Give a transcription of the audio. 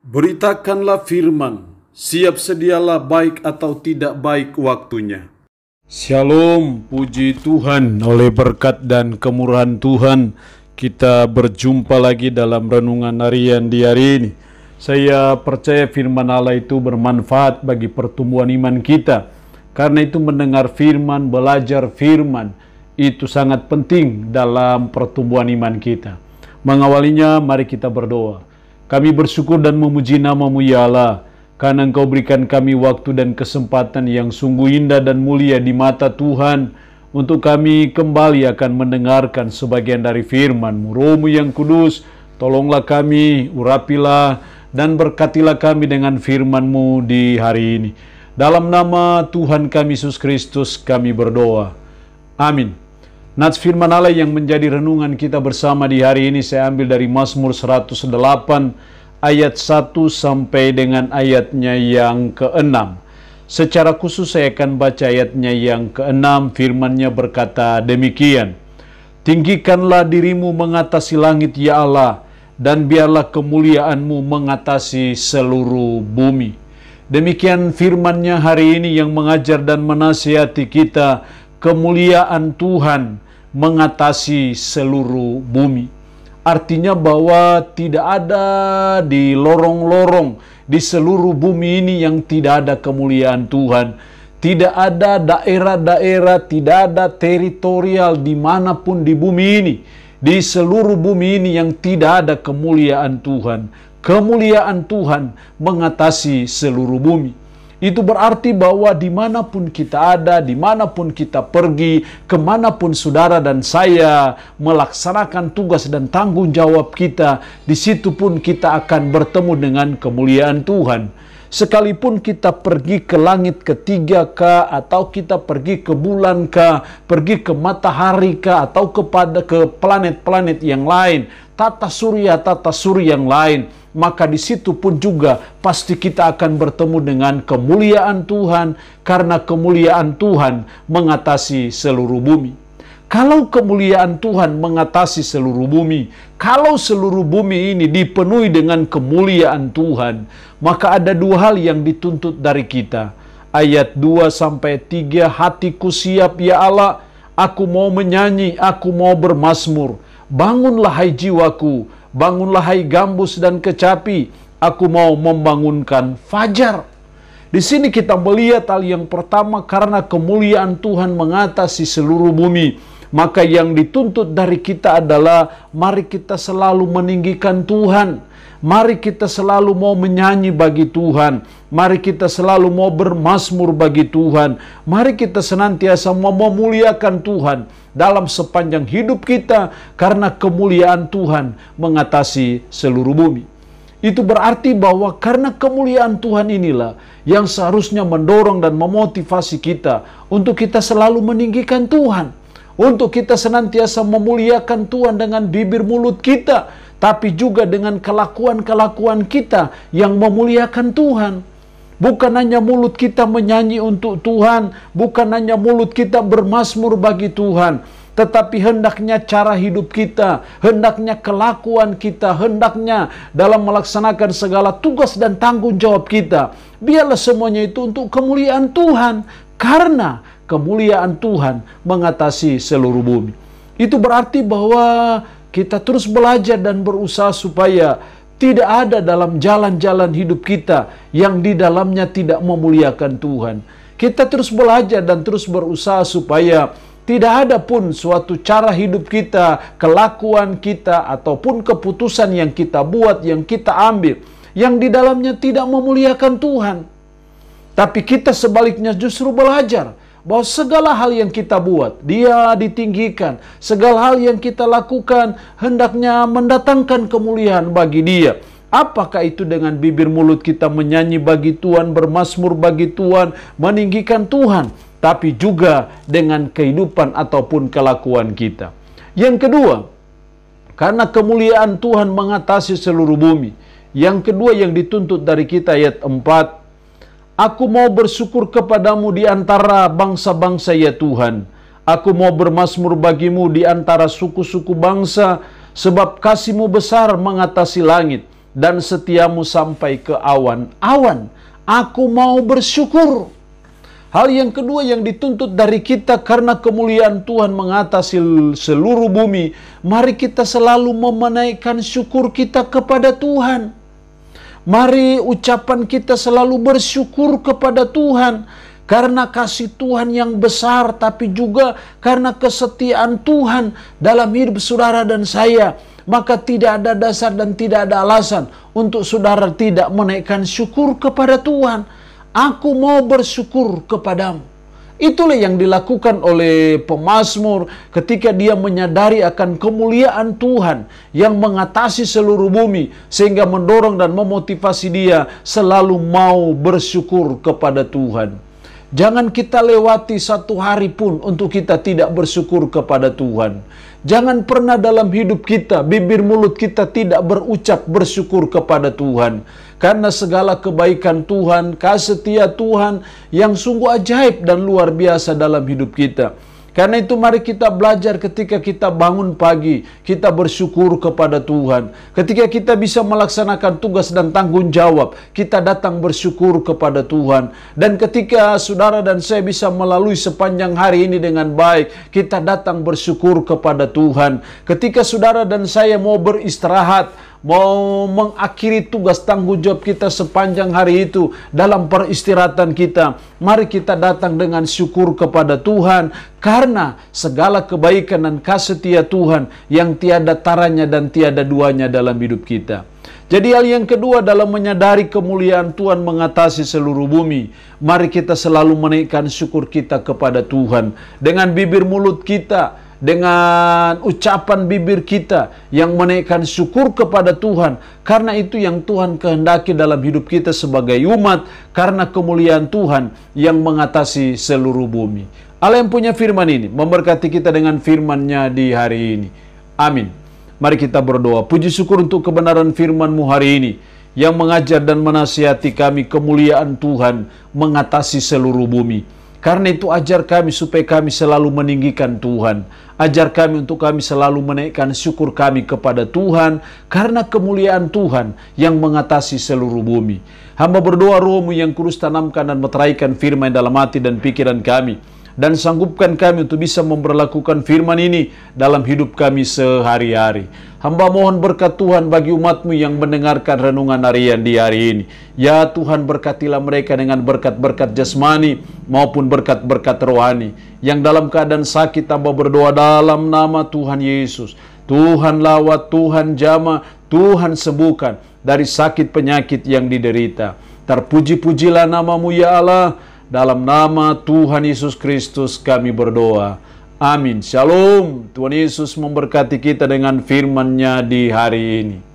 Beritakanlah firman, siap sedialah baik atau tidak baik waktunya. Shalom, puji Tuhan, oleh berkat dan kemurahan Tuhan, kita berjumpa lagi dalam renungan harian di hari ini. Saya percaya firman Allah itu bermanfaat bagi pertumbuhan iman kita. Karena itu mendengar firman, belajar firman, itu sangat penting dalam pertumbuhan iman kita. Mengawalinya, mari kita berdoa. Kami bersyukur dan memuji nama-Mu ya Allah, karena Engkau berikan kami waktu dan kesempatan yang sungguh indah dan mulia di mata Tuhan, untuk kami kembali akan mendengarkan sebagian dari firman-Mu. Roh-Mu yang kudus, tolonglah kami, urapilah, dan berkatilah kami dengan firman-Mu di hari ini. Dalam nama Tuhan kami Yesus Kristus kami berdoa. Amin. Nats firman Allah yang menjadi renungan kita bersama di hari ini saya ambil dari Mazmur 108 ayat 1 sampai dengan ayatnya yang ke-6. Secara khusus saya akan baca ayatnya yang ke-6, firman-Nya berkata demikian. Tinggikanlah dirimu mengatasi langit ya Allah, dan biarlah kemuliaan-Mu mengatasi seluruh bumi. Demikian firman-Nya hari ini yang mengajar dan menasihati kita. Kemuliaan Tuhan mengatasi seluruh bumi. Artinya bahwa tidak ada di lorong-lorong di seluruh bumi ini yang tidak ada kemuliaan Tuhan. Tidak ada daerah-daerah, tidak ada teritorial dimanapun di bumi ini. Di seluruh bumi ini yang tidak ada kemuliaan Tuhan. Kemuliaan Tuhan mengatasi seluruh bumi. Itu berarti bahwa dimanapun kita ada, dimanapun kita pergi, kemanapun saudara dan saya melaksanakan tugas dan tanggung jawab kita, di situ pun kita akan bertemu dengan kemuliaan Tuhan. Sekalipun kita pergi ke langit ketiga kah, atau kita pergi ke bulan kah, pergi ke matahari kah, atau ke planet-planet yang lain, tata surya yang lain, maka di situ pun juga pasti kita akan bertemu dengan kemuliaan Tuhan, karena kemuliaan Tuhan mengatasi seluruh bumi. Kalau kemuliaan Tuhan mengatasi seluruh bumi, kalau seluruh bumi ini dipenuhi dengan kemuliaan Tuhan, maka ada dua hal yang dituntut dari kita. Ayat 2-3, hatiku siap ya Allah, aku mau menyanyi, aku mau bermazmur. Bangunlah hai jiwaku, bangunlah hai gambus dan kecapi, aku mau membangunkan fajar. Di sini kita melihat hal yang pertama, karena kemuliaan Tuhan mengatasi seluruh bumi, maka yang dituntut dari kita adalah mari kita selalu meninggikan Tuhan. Mari kita selalu mau menyanyi bagi Tuhan. Mari kita selalu mau bermazmur bagi Tuhan. Mari kita senantiasa mau memuliakan Tuhan dalam sepanjang hidup kita, karena kemuliaan Tuhan mengatasi seluruh bumi. Itu berarti bahwa karena kemuliaan Tuhan inilah yang seharusnya mendorong dan memotivasi kita untuk kita selalu meninggikan Tuhan, untuk kita senantiasa memuliakan Tuhan dengan bibir mulut kita, tapi juga dengan kelakuan-kelakuan kita yang memuliakan Tuhan. Bukan hanya mulut kita menyanyi untuk Tuhan, bukan hanya mulut kita bermazmur bagi Tuhan, tetapi hendaknya cara hidup kita, hendaknya kelakuan kita, hendaknya dalam melaksanakan segala tugas dan tanggung jawab kita, biarlah semuanya itu untuk kemuliaan Tuhan, karena kemuliaan Tuhan mengatasi seluruh bumi. Itu berarti bahwa kita terus belajar dan berusaha supaya tidak ada dalam jalan-jalan hidup kita yang di dalamnya tidak memuliakan Tuhan. Kita terus belajar dan terus berusaha supaya tidak ada pun suatu cara hidup kita, kelakuan kita, ataupun keputusan yang kita buat, yang kita ambil, yang di dalamnya tidak memuliakan Tuhan. Tapi kita sebaliknya justru belajar bahwa segala hal yang kita buat, Dia ditinggikan. Segala hal yang kita lakukan hendaknya mendatangkan kemuliaan bagi Dia. Apakah itu dengan bibir mulut kita menyanyi bagi Tuhan, bermazmur bagi Tuhan, meninggikan Tuhan, tapi juga dengan kehidupan ataupun kelakuan kita. Yang kedua, karena kemuliaan Tuhan mengatasi seluruh bumi. Yang kedua yang dituntut dari kita ayat 4, aku mau bersyukur kepadamu di antara bangsa-bangsa ya Tuhan. Aku mau bermazmur bagimu di antara suku-suku bangsa, sebab kasih-Mu besar mengatasi langit dan setiamu sampai ke awan-awan. Aku mau bersyukur. Hal yang kedua yang dituntut dari kita karena kemuliaan Tuhan mengatasi seluruh bumi, mari kita selalu menaikkan syukur kita kepada Tuhan. Mari ucapan kita selalu bersyukur kepada Tuhan karena kasih Tuhan yang besar, tapi juga karena kesetiaan Tuhan dalam hidup saudara dan saya. Maka tidak ada dasar dan tidak ada alasan untuk saudara tidak menaikkan syukur kepada Tuhan. Aku mau bersyukur kepadamu. Itulah yang dilakukan oleh pemazmur ketika dia menyadari akan kemuliaan Tuhan yang mengatasi seluruh bumi, sehingga mendorong dan memotivasi dia selalu mau bersyukur kepada Tuhan. Jangan kita lewati satu hari pun untuk kita tidak bersyukur kepada Tuhan. Jangan pernah dalam hidup kita, bibir mulut kita tidak berucap bersyukur kepada Tuhan. Karena segala kebaikan Tuhan, kasih setia Tuhan yang sungguh ajaib dan luar biasa dalam hidup kita. Karena itu mari kita belajar ketika kita bangun pagi, kita bersyukur kepada Tuhan. Ketika kita bisa melaksanakan tugas dan tanggung jawab, kita datang bersyukur kepada Tuhan. Dan ketika saudara dan saya bisa melalui sepanjang hari ini dengan baik, kita datang bersyukur kepada Tuhan. Ketika saudara dan saya mau beristirahat, mau mengakhiri tugas tanggung jawab kita sepanjang hari itu dalam peristirahatan kita, mari kita datang dengan syukur kepada Tuhan karena segala kebaikan dan kasih setia Tuhan yang tiada taranya dan tiada duanya dalam hidup kita. Jadi hal yang kedua dalam menyadari kemuliaan Tuhan mengatasi seluruh bumi, mari kita selalu menaikkan syukur kita kepada Tuhan dengan bibir mulut kita, dengan ucapan bibir kita yang menaikkan syukur kepada Tuhan. Karena itu yang Tuhan kehendaki dalam hidup kita sebagai umat, karena kemuliaan Tuhan yang mengatasi seluruh bumi. Allah yang punya firman ini memberkati kita dengan firman-Nya di hari ini. Amin. Mari kita berdoa. Puji syukur untuk kebenaran firman-Mu hari ini yang mengajar dan menasihati kami kemuliaan Tuhan mengatasi seluruh bumi. Karena itu ajar kami supaya kami selalu meninggikan Tuhan. Ajar kami untuk kami selalu menaikkan syukur kami kepada Tuhan karena kemuliaan Tuhan yang mengatasi seluruh bumi. Hamba berdoa Roh-Mu yang kudus tanamkan dan meteraikan firman dalam hati dan pikiran kami. Dan sanggupkan kami untuk bisa memperlakukan firman ini dalam hidup kami sehari-hari. Hamba mohon berkat Tuhan bagi umat-Mu yang mendengarkan renungan harian di hari ini. Ya Tuhan, berkatilah mereka dengan berkat-berkat jasmani maupun berkat-berkat rohani. Yang dalam keadaan sakit, hamba berdoa dalam nama Tuhan Yesus. Tuhan lawat, Tuhan jamah, Tuhan sembuhkan dari sakit penyakit yang diderita. Terpuji-pujilah nama-Mu ya Allah. Dalam nama Tuhan Yesus Kristus kami berdoa. Amin. Shalom. Tuhan Yesus memberkati kita dengan firman-Nya di hari ini.